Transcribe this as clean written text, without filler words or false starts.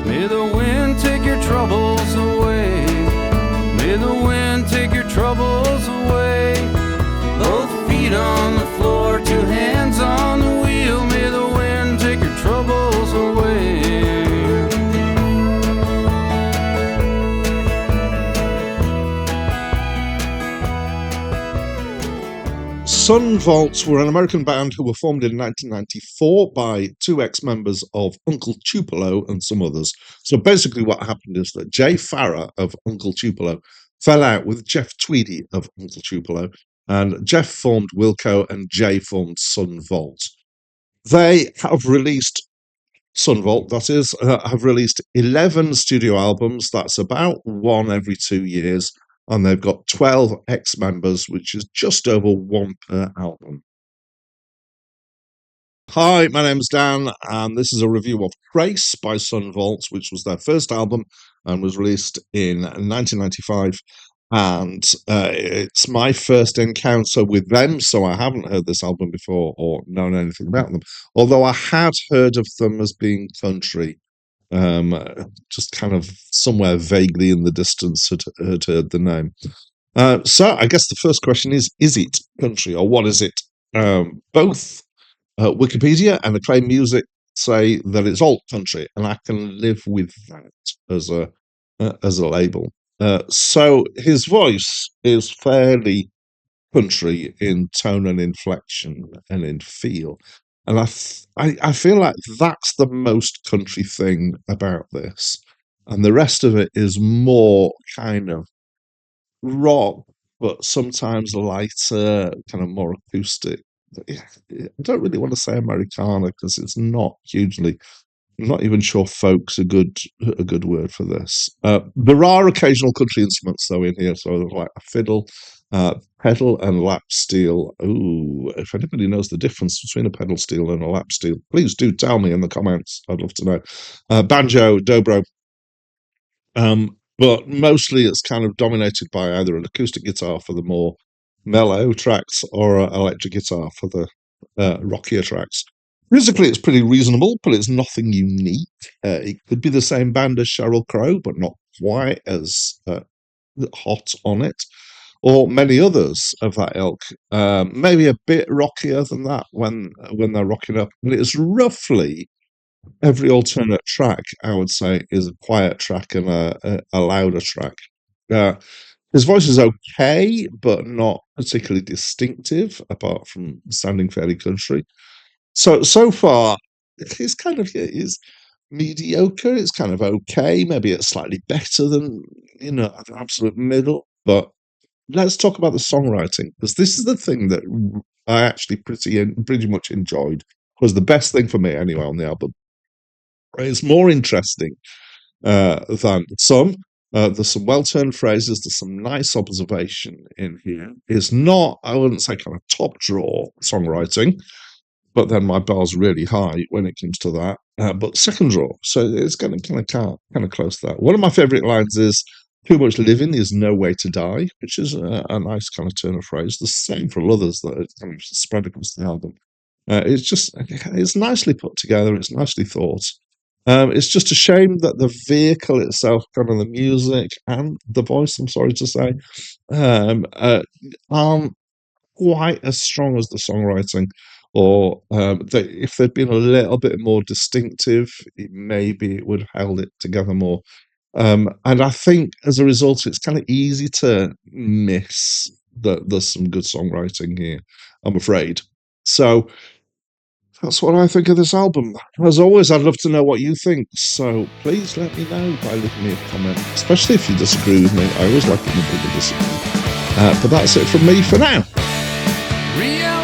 May the wind take your troubles away. May the wind take your troubles away. Both feet on the floor, two hands on the wheel. May the wind take your troubles away. Sun Vaults were an American band who were formed in 1994 by two ex-members of Uncle Tupelo and some others. So basically what happened is that Jay Farrar of Uncle Tupelo fell out with Jeff Tweedy of Uncle Tupelo, and Jeff formed Wilco and Jay formed Sun Vault. They have released, Sun Vault that is, have released 11 studio albums. That's about one every 2 years. And they've got 12 ex-members, which is just over one per album. Hi, my name's Dan, and this is a review of Trace by Sun Vault, which was their first album and was released in 1995. And it's my first encounter with them, so I haven't heard this album before or known anything about them. Although I had heard of them as being country. Just kind of somewhere vaguely in the distance had heard the name. So I guess the first question is it country or what is it? Both Wikipedia and Acclaimed Music say that it's alt country, and I can live with that as a label. So his voice is fairly country in tone and inflection and in feel. And I feel like that's the most country thing about this. And the rest of it is more kind of rock, but sometimes lighter, kind of more acoustic. I don't really want to say Americana because it's not hugely. I'm not even sure folk's a good word for this. There are occasional country instruments though in here, so there's like a fiddle, pedal and lap steel. Ooh, if anybody knows the difference between a pedal steel and a lap steel, please do tell me in the comments. I'd love to know. Banjo, dobro. But mostly it's kind of dominated by either an acoustic guitar for the more mellow tracks or an electric guitar for the rockier tracks. Musically, it's pretty reasonable, but it's nothing unique. It could be the same band as Sheryl Crow, but not quite as hot on it, or many others of that ilk. Maybe a bit rockier than that when they're rocking up. And it's roughly every alternate track, I would say, is a quiet track and a louder track. His voice is okay, but not particularly distinctive, apart from sounding fairly country. So far, it's mediocre. It's kind of okay. Maybe it's slightly better than the absolute middle. But let's talk about the songwriting, because this is the thing that I actually pretty much enjoyed. Was the best thing for me anyway on the album. It's more interesting than some. There's some well-turned phrases. There's some nice observation in here. It's not, I wouldn't say, kind of top drawer songwriting. But then my bar's really high when it comes to that. But second draw, so it's kind of close to that. One of my favourite lines is, "Too much living is no way to die," which is a nice kind of turn of phrase. The same for others that are kind of spread across the album. It's nicely put together. It's nicely thought. It's just a shame that the vehicle itself, kind of the music and the voice, I'm sorry to say, aren't quite as strong as the songwriting. Or if they'd been a little bit more distinctive, maybe it would have held it together more. And I think as a result, it's kind of easy to miss that there's some good songwriting here, I'm afraid. So that's what I think of this album. As always, I'd love to know what you think. So please let me know by leaving me a comment, especially if you disagree with me. I always like it when people disagree. But that's it from me for now. Real